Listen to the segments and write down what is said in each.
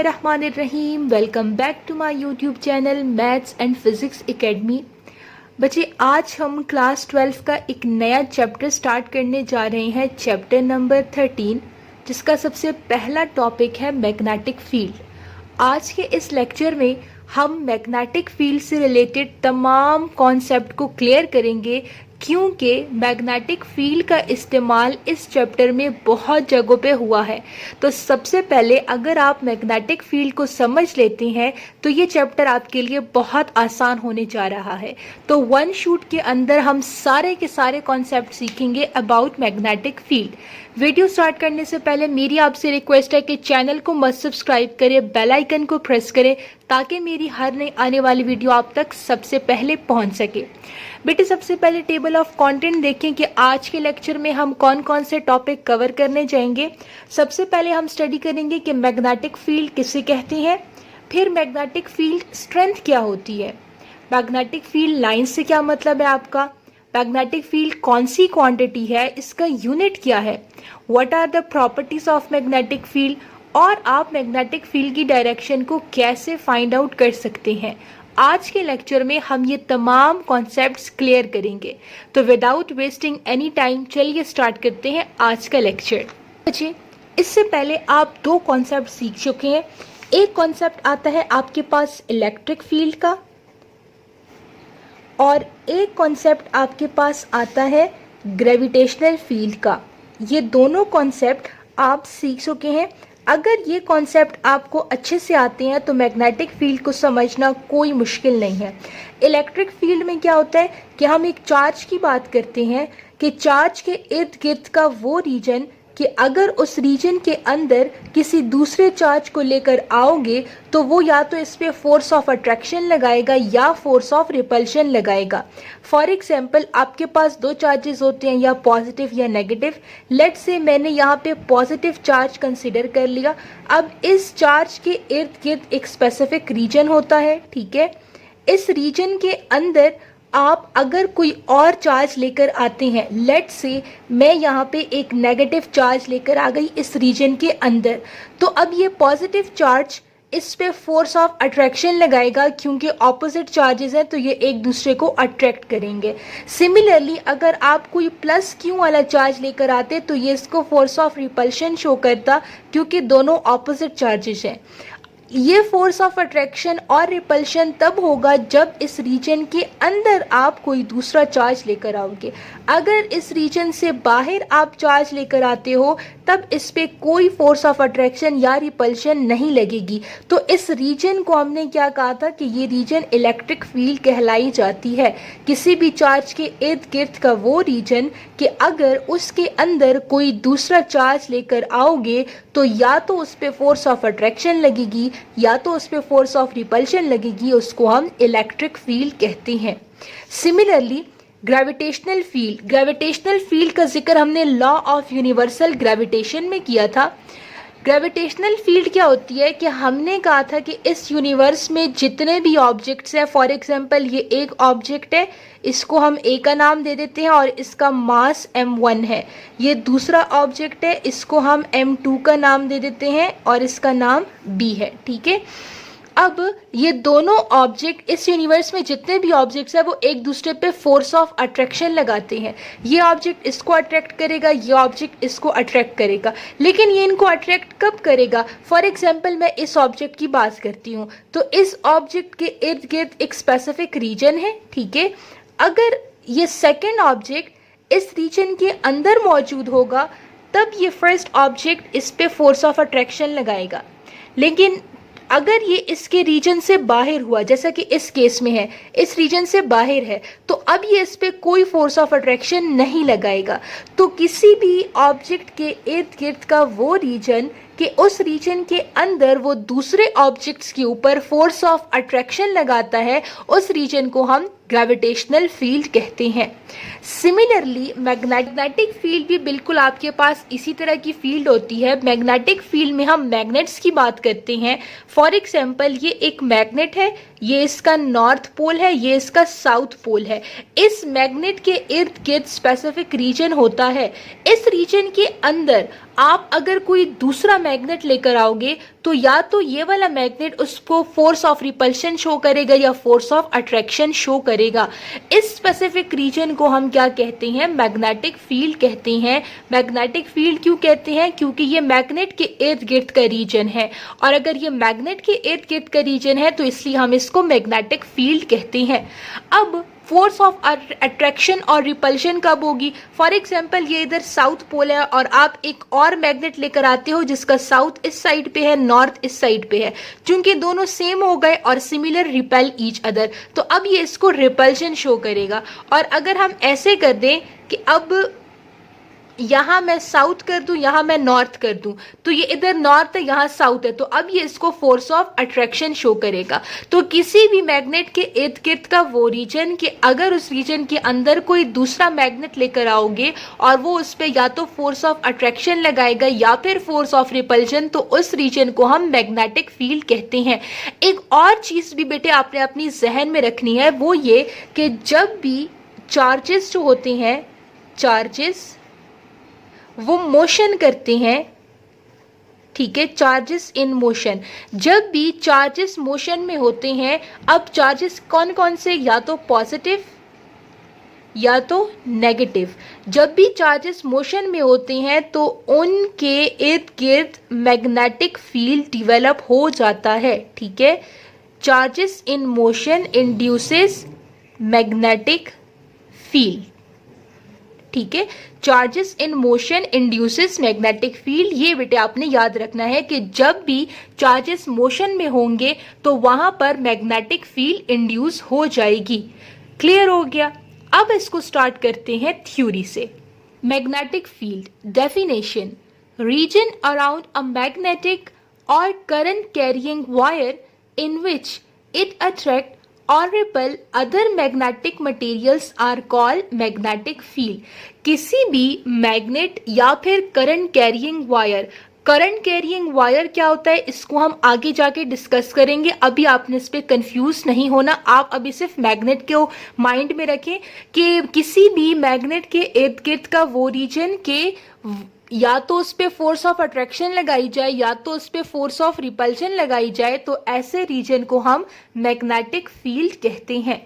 बिस्मिल्लाहिर्रहमानिर्रहीम। Welcome back to my YouTube channel maths and physics academy. बच्चे, आज हम क्लास 12 का एक नया चैप्टर स्टार्ट करने जा रहे हैं, चैप्टर नंबर 13, जिसका सबसे पहला टॉपिक है मैग्नेटिक फील्ड। आज के इस लेक्चर में हम मैग्नेटिक फील्ड से रिलेटेड तमाम कॉन्सेप्ट को क्लियर करेंगे, क्योंकि मैग्नेटिक फील्ड का इस्तेमाल इस चैप्टर में बहुत जगहों पे हुआ है। तो सबसे पहले अगर आप मैग्नेटिक फील्ड को समझ लेते हैं तो ये चैप्टर आपके लिए बहुत आसान होने जा रहा है। तो वन शूट के अंदर हम सारे के सारे कॉन्सेप्ट सीखेंगे about magnetic field. Video start करने से पहले मेरी आपसे रिक्वेस्ट है कि चैनल को मस्ट सब्सक्राइब करें, बेल आइकन को प्रेस करें, ताकि मेरी हर नई आने वाली वीडियो आप तक सबसे पहले पहुंच सके। बेटे, सबसे पहले टेबल ऑफ कंटेंट देखें कि आज के लेक्चर में हम कौन कौन से टॉपिक कवर करने जाएंगे। सबसे पहले हम स्टडी करेंगे कि मैग्नेटिक फील्ड किसे कहते हैं, फिर मैग्नेटिक फील्ड स्ट्रेंथ क्या होती है, मैग्नेटिक फील्ड लाइन से क्या मतलब है आपका, मैग्नेटिक फील्ड कौन सी क्वांटिटी है, इसका यूनिट क्या है, what are the properties of magnetic field, और आप मैग्नेटिक फील्ड की डायरेक्शन को कैसे फाइंड आउट कर सकते हैं। आज के लेक्चर में हम ये तमाम कॉन्सेप्ट्स क्लियर करेंगे। तो विदाउट वेस्टिंग एनी टाइम चलिए स्टार्ट करते हैं आज का लेक्चर। बच्चे, इससे पहले आप दो कॉन्सेप्ट सीख चुके हैं। एक कॉन्सेप्ट आता है आपके पास इलेक्ट्रिक फील्ड का, और एक कॉन्सेप्ट आपके पास आता है ग्रेविटेशनल फील्ड का। ये दोनों कॉन्सेप्ट आप सीख चुके हैं। अगर ये कॉन्सेप्ट आपको अच्छे से आते हैं तो मैग्नेटिक फील्ड को समझना कोई मुश्किल नहीं है। इलेक्ट्रिक फील्ड में क्या होता है कि हम एक चार्ज की बात करते हैं कि चार्ज के इर्द गिर्द का वो रीजन कि अगर उस रीजन के अंदर किसी दूसरे चार्ज को लेकर आओगे तो वो या तो इस पे फोर्स ऑफ अट्रैक्शन लगाएगा या फोर्स ऑफ रिपल्शन लगाएगा। फॉर एग्जांपल, आपके पास दो चार्जेस होते हैं, या पॉजिटिव या नेगेटिव। लेट्स से मैंने यहाँ पे पॉजिटिव चार्ज कंसिडर कर लिया। अब इस चार्ज के इर्द गिर्द एक स्पेसिफिक रीजन होता है, ठीक है। इस रीजन के अंदर आप अगर कोई और चार्ज लेकर आते हैं, लेट्स से मैं यहाँ पे एक नेगेटिव चार्ज लेकर आ गई इस रीजन के अंदर, तो अब ये पॉजिटिव चार्ज इस पे फोर्स ऑफ अट्रैक्शन लगाएगा, क्योंकि ऑपोजिट चार्जेस हैं तो ये एक दूसरे को अट्रैक्ट करेंगे। सिमिलरली अगर आप कोई प्लस क्यू वाला चार्ज लेकर आते तो ये इसको फोर्स ऑफ रिपल्शन शो करता, क्योंकि दोनों ऑपोजिट चार्जेस हैं। ये फोर्स ऑफ अट्रैक्शन और रिपल्शन तब होगा जब इस रीजन के अंदर आप कोई दूसरा चार्ज लेकर आओगे। अगर इस रीजन से बाहर आप चार्ज लेकर आते हो तब इस पे कोई फोर्स ऑफ अट्रैक्शन या रिपल्शन नहीं लगेगी। तो इस रीजन को हमने क्या कहा था कि ये रीजन इलेक्ट्रिक फील्ड कहलाई जाती है। किसी भी चार्ज के इर्द गिर्द का वो रीजन कि अगर उसके अंदर कोई दूसरा चार्ज लेकर आओगे तो या तो उस पे फोर्स ऑफ अट्रैक्शन लगेगी या तो उस पे फोर्स ऑफ रिपल्शन लगेगी, उसको हम इलेक्ट्रिक फील्ड कहते हैं। सिमिलरली ग्रेविटेशनल फील्ड का जिक्र हमने लॉ ऑफ यूनिवर्सल ग्रेविटेशन में किया था। ग्रेविटेशनल फील्ड क्या होती है कि हमने कहा था कि इस यूनिवर्स में जितने भी ऑब्जेक्ट्स हैं, फॉर एग्जांपल ये एक ऑब्जेक्ट है, इसको हम ए का नाम दे देते हैं और इसका मास m1 है। ये दूसरा ऑब्जेक्ट है, इसको हम m2 का नाम दे देते हैं और इसका नाम b है, ठीक है। अब ये दोनों ऑब्जेक्ट, इस यूनिवर्स में जितने भी ऑब्जेक्ट्स हैं वो एक दूसरे पे फोर्स ऑफ अट्रैक्शन लगाते हैं। ये ऑब्जेक्ट इसको अट्रैक्ट करेगा, ये ऑब्जेक्ट इसको अट्रैक्ट करेगा, लेकिन ये इनको अट्रैक्ट कब करेगा। फॉर एग्जांपल मैं इस ऑब्जेक्ट की बात करती हूँ, तो इस ऑब्जेक्ट के इर्द गिर्द एक स्पेसिफिक रीजन है, ठीक है। अगर ये सेकेंड ऑब्जेक्ट इस रीजन के अंदर मौजूद होगा तब ये फर्स्ट ऑब्जेक्ट इस पे फोर्स ऑफ अट्रैक्शन लगाएगा। लेकिन अगर ये इसके रीजन से बाहर हुआ, जैसा कि इस केस में है, इस रीजन से बाहर है, तो अब ये इस पे कोई फोर्स ऑफ अट्रैक्शन नहीं लगाएगा। तो किसी भी ऑब्जेक्ट के इर्द गिर्द का वो रीजन कि उस रीजन के अंदर वो दूसरे ऑब्जेक्ट्स के ऊपर फोर्स ऑफ अट्रैक्शन लगाता है, उस रीजन को हम ग्रेविटेशनल फील्ड कहते हैं। सिमिलरली मैग्नेटिक फील्ड भी बिल्कुल आपके पास इसी तरह की फील्ड होती है। मैग्नेटिक फील्ड में हम मैग्नेट्स की बात करते हैं। फॉर एग्जांपल ये एक मैग्नेट है, ये इसका नॉर्थ पोल है, ये इसका साउथ पोल है। इस मैग्नेट के इर्द गिर्द स्पेसिफिक रीजन होता है। इस रीजन के अंदर आप अगर कोई दूसरा मैग्नेट लेकर आओगे तो या तो ये वाला मैग्नेट उसको फोर्स ऑफ रिपल्शन शो करेगा या फोर्स ऑफ अट्रैक्शन शो करेगा। इस स्पेसिफिक रीजन को हम क्या कहते हैं, मैग्नेटिक फील्ड कहते हैं। मैग्नेटिक फील्ड क्यों कहते हैं, क्योंकि ये मैग्नेट के इर्द गिर्द का रीजन है, और अगर ये मैग्नेट के इर्द गिर्द का रीजन है तो इसलिए हम इसको मैग्नेटिक फील्ड कहते हैं। अब फोर्स ऑफ अट्रैक्शन और रिपल्शन कब होगी, फॉर एग्जाम्पल ये इधर साउथ पोल है और आप एक और मैग्नेट लेकर आते हो जिसका साउथ इस साइड पे है, नॉर्थ इस साइड पे है, चूंकि दोनों सेम हो गए और सिमिलर रिपेल ईच अदर, तो अब ये इसको रिपल्शन शो करेगा। और अगर हम ऐसे कर दें कि अब यहाँ मैं साउथ कर दूं, यहाँ मैं नॉर्थ कर दूं, तो ये इधर नॉर्थ है, यहाँ साउथ है, तो अब ये इसको फोर्स ऑफ अट्रैक्शन शो करेगा। तो किसी भी मैग्नेट के इर्द गिर्द का वो रीजन कि अगर उस रीजन के अंदर कोई दूसरा मैग्नेट लेकर आओगे और वो उस पर या तो फोर्स ऑफ अट्रैक्शन लगाएगा या फिर फोर्स ऑफ रिपल्शन, तो उस रीजन को हम मैग्नेटिक फील्ड कहते हैं। एक और चीज भी बेटे आपने अपनी जहन में रखनी है, वो ये कि जब भी चार्जेस जो होते हैं, चार्जेस वो मोशन करते हैं, ठीक है, चार्जेस इन मोशन, जब भी चार्जेस मोशन में होते हैं, अब चार्जेस कौन कौन से, या तो पॉजिटिव या तो नेगेटिव, जब भी चार्जेस मोशन में होते हैं तो उनके इर्द गिर्द मैग्नेटिक फील्ड डिवेलप हो जाता है, ठीक है। Charges in motion induces magnetic field, ठीक है, charges in motion induces magnetic field. ये बेटे आपने याद रखना है कि जब भी चार्जेस मोशन में होंगे तो वहां पर मैग्नेटिक फील्ड इंड्यूस हो जाएगी। क्लियर हो गया। अब इसको स्टार्ट करते हैं थ्योरी से। Magnetic field definition, region around a magnetic और current carrying wire in which it attract or repel other magnetic materials are called magnetic field। किसी भी मैग्नेट या फिर current carrying wire, current carrying wire क्या होता है इसको हम आगे जाके डिस्कस करेंगे, अभी आपने इस पे कंफ्यूज नहीं होना। आप अभी सिर्फ मैग्नेट को माइंड में रखें कि किसी भी मैग्नेट के इर्द गिर्द का वो रीजन के या तो उस पर फोर्स ऑफ अट्रैक्शन लगाई जाए या तो उस पर फोर्स ऑफ रिपल्शन लगाई जाए, तो ऐसे रीजन को हम मैग्नेटिक फील्ड कहते हैं।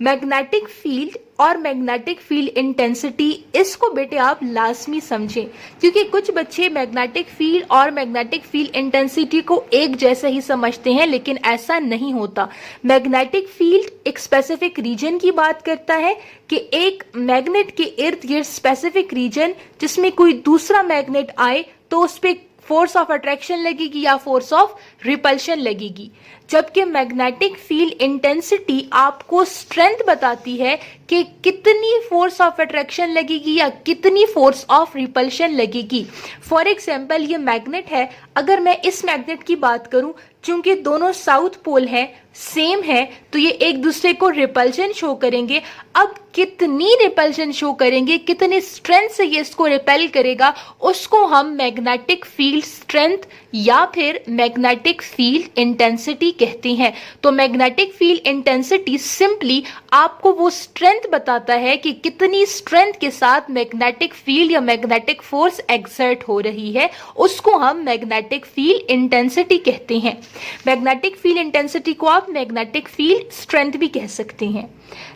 मैग्नेटिक फील्ड और मैग्नेटिक फील्ड इंटेंसिटी, इसको बेटे आप लाजमी समझें, क्योंकि कुछ बच्चे मैग्नेटिक फील्ड और मैग्नेटिक फील्ड इंटेंसिटी को एक जैसा ही समझते हैं, लेकिन ऐसा नहीं होता। मैग्नेटिक फील्ड एक स्पेसिफिक रीजन की बात करता है कि एक मैग्नेट के इर्द गिर्द स्पेसिफिक रीजन जिसमें कोई दूसरा मैग्नेट आए तो उस पर फोर्स ऑफ अट्रैक्शन लगेगी या फोर्स ऑफ रिपल्शन लगेगी, जबकि मैग्नेटिक फील्ड इंटेंसिटी आपको स्ट्रेंथ बताती है कि कितनी फोर्स ऑफ अट्रैक्शन लगेगी या कितनी फोर्स ऑफ रिपल्शन लगेगी। फॉर एग्जाम्पल ये मैग्नेट है, अगर मैं इस मैग्नेट की बात करूं, चूंकि दोनों साउथ पोल है, सेम है, तो ये एक दूसरे को रिपल्शन शो करेंगे। अब कितनी रिपल्शन शो करेंगे, कितनी स्ट्रेंथ से ये इसको रिपेल करेगा, उसको हम मैग्नेटिक फील्ड स्ट्रेंथ या फिर मैग्नेटिक फील्ड इंटेंसिटी कहते हैं। तो मैग्नेटिक फील्ड इंटेंसिटी सिंपली आपको वो स्ट्रेंथ बताता है कि कितनी स्ट्रेंथ के साथ मैग्नेटिक फील्ड या मैग्नेटिक फोर्स एक्सर्ट हो रही है, उसको हम मैग्नेटिक फील्ड इंटेंसिटी कहते हैं। मैग्नेटिक फील्ड इंटेंसिटी को आप मैग्नेटिक फील्ड स्ट्रेंथ भी कह सकते हैं।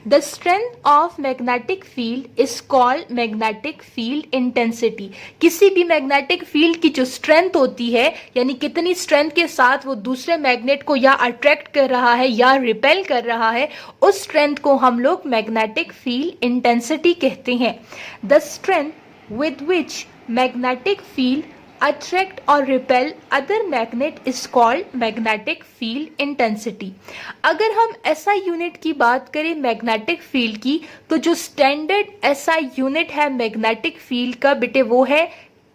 The strength of magnetic field is called magnetic field intensity. किसी भी मैग्नेटिक फील्ड की जो स्ट्रेंथ होती है, यानी कितनी स्ट्रेंथ के साथ वो दूसरे मैग्नेट को या अट्रैक्ट कर रहा है या रिपेल कर रहा है, उस स्ट्रेंथ को हम लोग मैग्नेटिक फील्ड इंटेंसिटी कहते हैं। The strength with which magnetic field attract or repel other magnet is called magnetic field intensity। अगर हम SI यूनिट की बात करें मैग्नेटिक फील्ड की, तो जो स्टैंडर्ड SI यूनिट है मैग्नेटिक फील्ड का बेटे वो है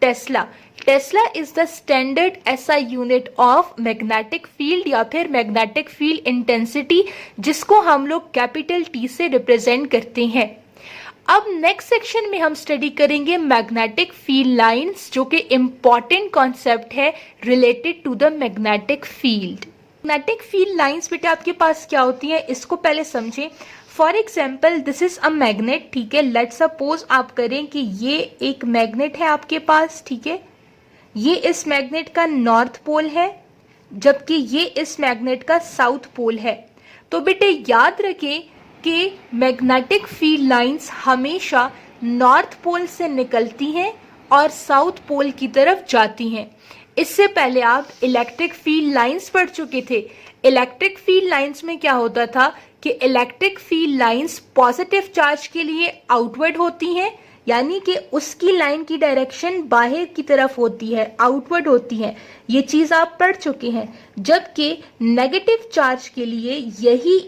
Tesla. Tesla is the standard SI unit of magnetic field या फिर मैग्नेटिक फील्ड इंटेंसिटी, जिसको हम लोग कैपिटल T से रिप्रेजेंट करते हैं। अब नेक्स्ट सेक्शन में हम स्टडी करेंगे मैग्नेटिक फील्ड लाइंस, जो कि इंपॉर्टेंट कॉन्सेप्ट है related to the magnetic field. Magnetic field lines बेटा आपके पास क्या होती हैं, इसको पहले समझें। For example this is a magnet, ठीक है। लेट सपोज आप करें कि ये एक मैग्नेट है आपके पास, ठीक है। ये इस मैग्नेट का नॉर्थ पोल है, जबकि ये इस मैग्नेट का साउथ पोल है। तो बेटे याद रखें कि मैग्नेटिक फील्ड लाइंस हमेशा नॉर्थ पोल से निकलती हैं और साउथ पोल की तरफ जाती हैं। इससे पहले आप इलेक्ट्रिक फील्ड लाइंस पढ़ चुके थे। इलेक्ट्रिक फील्ड लाइंस में क्या होता था कि electric field lines positive charge के लिए आउटवर्ड होती हैं, यानी कि उसकी लाइन की डायरेक्शन बाहर की तरफ होती है, आउटवर्ड होती है। ये चीज आप पढ़ चुके हैं। जबकि नेगेटिव चार्ज के लिए यही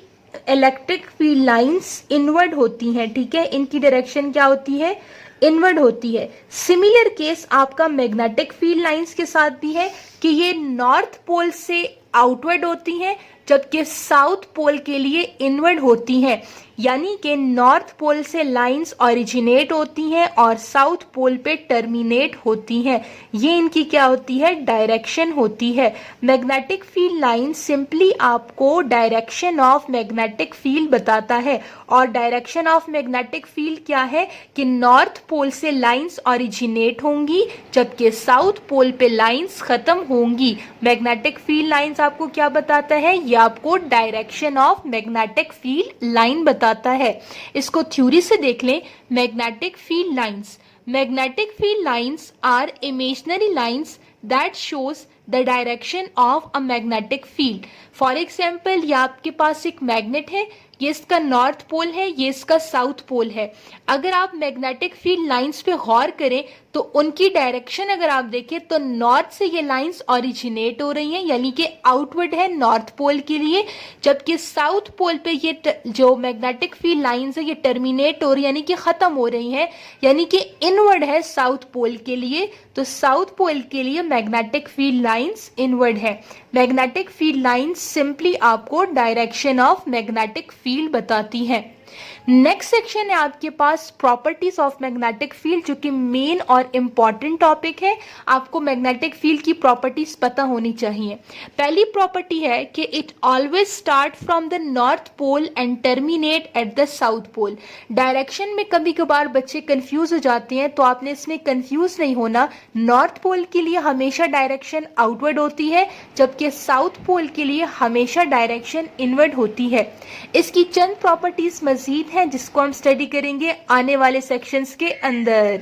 इलेक्ट्रिक फील्ड लाइंस इनवर्ड होती हैं। ठीक है, इनकी डायरेक्शन क्या होती है, इनवर्ड होती है। सिमिलर केस आपका मैग्नेटिक फील्ड लाइंस के साथ भी है कि ये नॉर्थ पोल से आउटवर्ड होती हैं, जबकि साउथ पोल के लिए इनवर्ड होती हैं। यानी कि नॉर्थ पोल से लाइंस ओरिजिनेट होती हैं और साउथ पोल पे टर्मिनेट होती हैं। ये इनकी क्या होती है, डायरेक्शन होती है। मैग्नेटिक फील्ड लाइन सिंपली आपको डायरेक्शन ऑफ मैग्नेटिक फील्ड बताता है। और डायरेक्शन ऑफ मैग्नेटिक फील्ड क्या है कि नॉर्थ पोल से लाइंस ओरिजिनेट होंगी, जबकि साउथ पोल पे लाइंस खत्म होंगी। मैग्नेटिक फील्ड लाइंस आपको क्या बताता है, ये आपको direction of magnetic field line बताता है। इसको थ्योरी से देख लें। Magnetic field lines are imaginary lines that shows the direction of a magnetic field. For example, ये आपके पास एक मैग्नेट है, ये इसका नॉर्थ पोल है, ये इसका साउथ पोल है। अगर आप मैग्नेटिक फील्ड लाइंस पे गौर करें तो उनकी डायरेक्शन अगर आप देखें तो नॉर्थ से ये लाइंस ओरिजिनेट हो रही हैं, यानी कि आउटवर्ड है नॉर्थ पोल के लिए, जबकि साउथ पोल पे ये जो मैग्नेटिक फील्ड लाइंस है ये टर्मिनेट हो रही है, यानी कि खत्म हो रही हैं, यानी कि इनवर्ड है साउथ पोल के लिए। तो साउथ पोल के लिए मैग्नेटिक फील्ड लाइंस इनवर्ड है। मैग्नेटिक फील्ड लाइंस सिंपली आपको डायरेक्शन ऑफ मैग्नेटिक फील्ड बताती है। नेक्स्ट सेक्शन है आपके पास प्रॉपर्टीज ऑफ मैग्नेटिक फील्ड, जो कि मेन और इंपॉर्टेंट टॉपिक है। आपको मैग्नेटिक फील्ड की प्रॉपर्टीज पता होनी चाहिए। पहली प्रॉपर्टी है कि it always start from the north pole and terminate at the south pole. Direction में कभी कभार बच्चे कंफ्यूज हो जाते हैं, तो आपने इसमें कंफ्यूज नहीं होना। नॉर्थ पोल के लिए हमेशा डायरेक्शन आउटवर्ड होती है, जबकि साउथ पोल के लिए हमेशा डायरेक्शन इनवर्ड होती है। इसकी चंद प्रॉपर्टीज मजीद हैं जिसको हम स्टडी करेंगे आने वाले सेक्शंस के अंदर।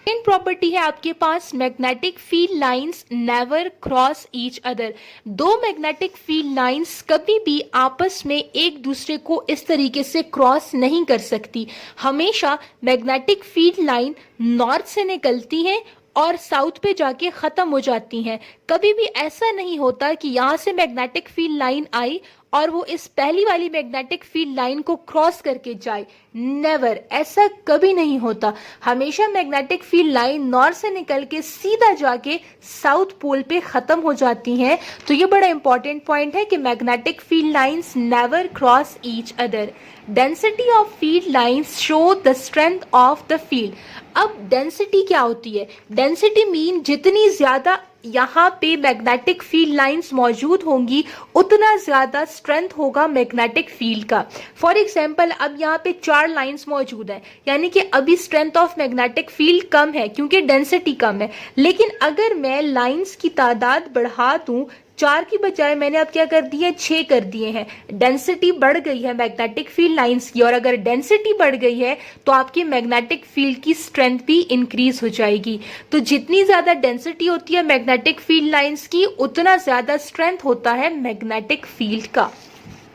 सेकेंड प्रॉपर्टी है आपके पास magnetic field lines never cross each other. दो मैग्नेटिक फील्ड लाइंस कभी भी आपस में एक दूसरे को इस तरीके से क्रॉस नहीं कर सकती। हमेशा मैग्नेटिक फील्ड लाइन नॉर्थ से निकलती है और साउथ पे जाके खत्म हो जाती हैं। कभी भी ऐसा नहीं होता कि यहाँ से मैग्नेटिक फील्ड लाइन आई और वो इस पहली वाली मैग्नेटिक फील्ड लाइन को क्रॉस करके जाए। नेवर, ऐसा कभी नहीं होता। हमेशा मैग्नेटिक फील्ड लाइन नॉर्थ से निकल के सीधा जाके साउथ पोल पे खत्म हो जाती हैं। तो ये बड़ा इंपॉर्टेंट पॉइंट है कि magnetic field lines never cross each other. Density of field lines show the strength of the field. अब डेंसिटी क्या होती है? डेंसिटी मीन जितनी ज्यादा यहाँ पे मैग्नेटिक फील्ड लाइंस मौजूद होंगी उतना ज्यादा स्ट्रेंथ होगा मैग्नेटिक फील्ड का। फॉर एग्जाम्पल, अब यहाँ पे 4 लाइंस मौजूद हैं, यानी कि अभी स्ट्रेंथ ऑफ मैग्नेटिक फील्ड कम है क्योंकि डेंसिटी कम है। लेकिन अगर मैं लाइंस की तादाद बढ़ा दूं, 4 की बजाय मैंने अब क्या कर दिया, 6 कर दिए हैं, डेंसिटी बढ़ गई है मैग्नेटिक फील्ड लाइंस की। और अगर डेंसिटी बढ़ गई है तो आपकी मैग्नेटिक फील्ड की स्ट्रेंथ भी इंक्रीज हो जाएगी। तो जितनी ज्यादा डेंसिटी होती है मैग्नेटिक फील्ड लाइंस की, उतना ज्यादा स्ट्रेंथ होता है मैग्नेटिक फील्ड का।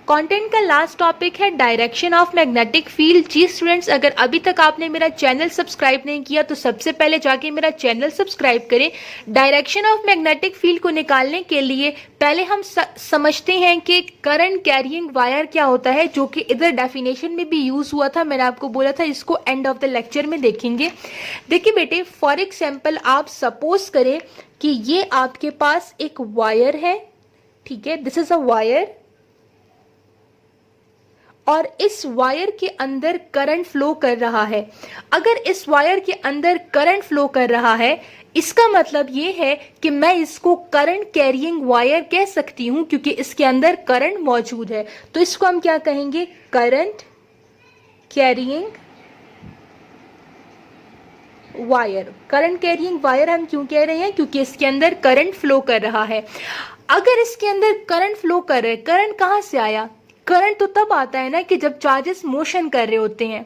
कंटेंट का लास्ट टॉपिक है डायरेक्शन ऑफ मैग्नेटिक फील्ड। जी स्टूडेंट्स, अगर अभी तक आपने मेरा चैनल सब्सक्राइब नहीं किया तो सबसे पहले जाके मेरा चैनल सब्सक्राइब करें। डायरेक्शन ऑफ मैग्नेटिक फील्ड को निकालने के लिए पहले हम समझते हैं कि करंट कैरिंग वायर क्या होता है, जो कि इधर डेफिनेशन में भी यूज हुआ था। मैंने आपको बोला था इसको एंड ऑफ द लेक्चर में देखेंगे। देखिए बेटे, फॉर एग्जाम्पल आप सपोज करें कि ये आपके पास एक वायर है, ठीक है, दिस इज अ वायर, और इस वायर के अंदर करंट फ्लो कर रहा है। अगर इस वायर के अंदर करंट फ्लो कर रहा है, इसका मतलब ये है कि मैं इसको करंट कैरिंग वायर कह सकती हूं क्योंकि इसके अंदर करंट मौजूद है। तो इसको हम क्या कहेंगे, current carrying wire. Current carrying wire हम क्यों कह रहे हैं, क्योंकि इसके अंदर करंट फ्लो कर रहा है। अगर इसके अंदर करंट फ्लो कर रहा है, करंट कहाँ से आया? करंट तो तब आता है ना कि जब चार्जेस मोशन कर रहे होते हैं।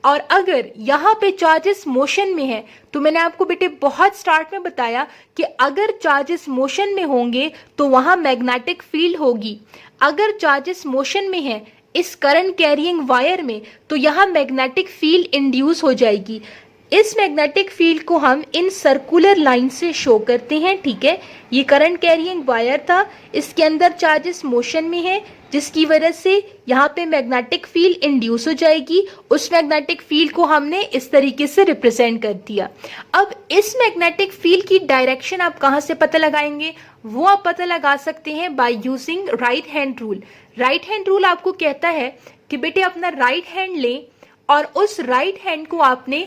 और अगर यहाँ पे चार्जेस मोशन में है तो मैंने आपको बेटे बहुत स्टार्ट में बताया कि अगर चार्जेस मोशन में होंगे तो वहां मैग्नेटिक फील्ड होगी। अगर चार्जेस मोशन में है इस करंट कैरिंग वायर में तो यहाँ मैग्नेटिक फील्ड इंड्यूस हो जाएगी। इस मैग्नेटिक फील्ड को हम इन सर्कुलर लाइन से शो करते हैं, ठीक है। ये करंट कैरिंग वायर था, इसके अंदर चार्जेस मोशन में है जिसकी वजह से यहाँ पे मैग्नेटिक फील्ड इंड्यूस हो जाएगी। उस मैग्नेटिक फील्ड को हमने इस तरीके से रिप्रेजेंट कर दिया। अब इस मैग्नेटिक फील्ड की डायरेक्शन आप कहाँ से पता लगाएंगे? वो आप पता लगा सकते हैं by using right hand rule. Right hand rule आपको कहता है कि बेटे अपना राइट हैंड लें और उस राइट हैंड को आपने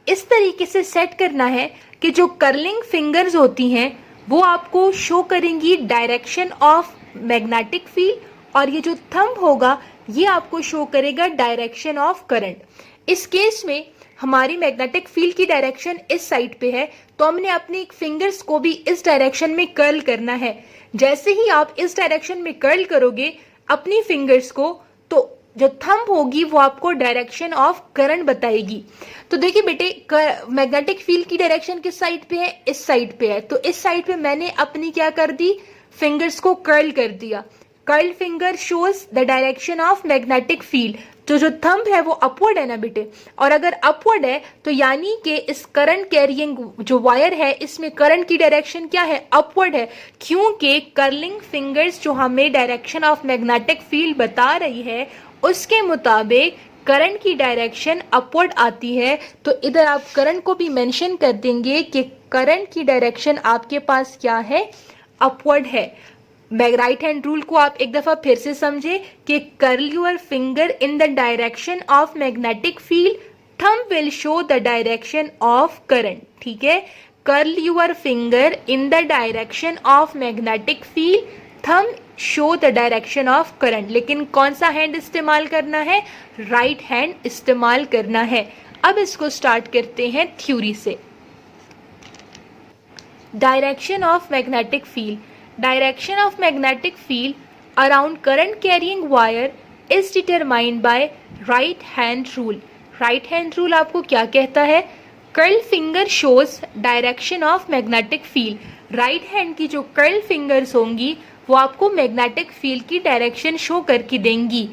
इस तरीके से सेट करना है कि जो कर्लिंग फिंगर्स होती हैं वो आपको शो करेंगी डायरेक्शन ऑफ मैग्नेटिक फील्ड, और ये जो थंब होगा ये आपको शो करेगा डायरेक्शन ऑफ करंट। इस केस में हमारी मैग्नेटिक फील्ड की डायरेक्शन इस साइड पे है तो हमने अपनी फिंगर्स को भी इस डायरेक्शन में कर्ल करना है। जैसे ही आप इस डायरेक्शन में कर्ल करोगे अपनी फिंगर्स को तो जो थंब होगी वो आपको डायरेक्शन ऑफ करंट बताएगी। तो देखिए बेटे मैग्नेटिक फील्ड की डायरेक्शन किस साइड पे है? इस साइड पे है। तो इस साइड पे मैंने अपनी क्या कर दी? फिंगर्स को कर्ल कर दिया। Curl finger shows the direction of magnetic field. तो जो थंब है वो अपवर्ड है ना बेटे, और अगर अपवर्ड है तो यानी कि इस करंट कैरिंग जो वायर है इसमें करंट की डायरेक्शन क्या है? अपवर्ड है, क्योंकि कर्लिंग फिंगर्स जो हमें डायरेक्शन ऑफ मैग्नेटिक फील्ड बता रही है उसके मुताबिक करंट की डायरेक्शन अपवर्ड आती है। तो इधर आप करंट को भी मेंशन कर देंगे कि करंट की डायरेक्शन आपके पास क्या है? अपवर्ड है। राइट हैंड रूल को आप एक दफा फिर से समझे कि curl your finger in the direction of magnetic field, thumb will show the direction of current, ठीक है। Curl your finger in the direction of magnetic field, thumb show the direction of current. लेकिन कौन सा hand इस्तेमाल करना है? Right hand इस्तेमाल करना है। अब इसको स्टार्ट करते हैं थ्योरी से। Direction of magnetic field. Direction of magnetic field around current carrying wire is determined by right hand rule. Right hand rule आपको क्या कहता है? Curl finger shows direction of magnetic field. Right hand की जो curl fingers होंगी वो आपको magnetic field की direction show करके देंगी।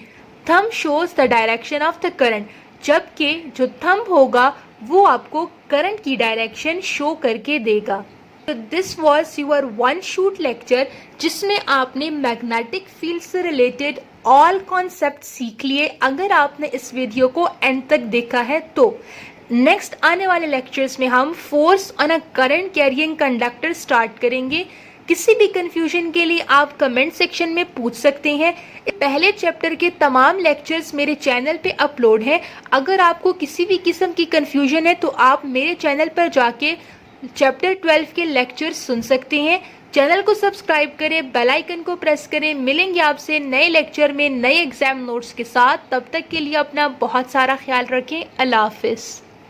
Thumb shows the direction of the current. जबकि जो thumb होगा वो आपको current की direction show करके देगा। तो this was your one shot lecture जिसमें आपने मैग्नेटिक फील्ड से रिलेटेड ऑल कॉन्सेप्ट सीख लिए। अगर आपने इस वीडियो को एंड तक देखा है तो नेक्स्ट आने वाले लेक्चर्स में हम force on a current carrying conductor start करेंगे। किसी भी कंफ्यूजन के लिए आप कमेंट सेक्शन में पूछ सकते हैं। पहले चैप्टर के तमाम लेक्चर्स मेरे चैनल पे अपलोड हैं। अगर आपको किसी भी किस्म की कंफ्यूजन है तो आप मेरे चैनल पर जाके चैप्टर 12 के लेक्चर्स सुन सकते हैं। चैनल को सब्सक्राइब करें, बेल आइकन को प्रेस करें। मिलेंगे आपसे नए लेक्चर में नए एग्जाम नोट्स के साथ। तब तक के लिए अपना बहुत सारा ख्याल रखें। अल्लाह हाफिज़।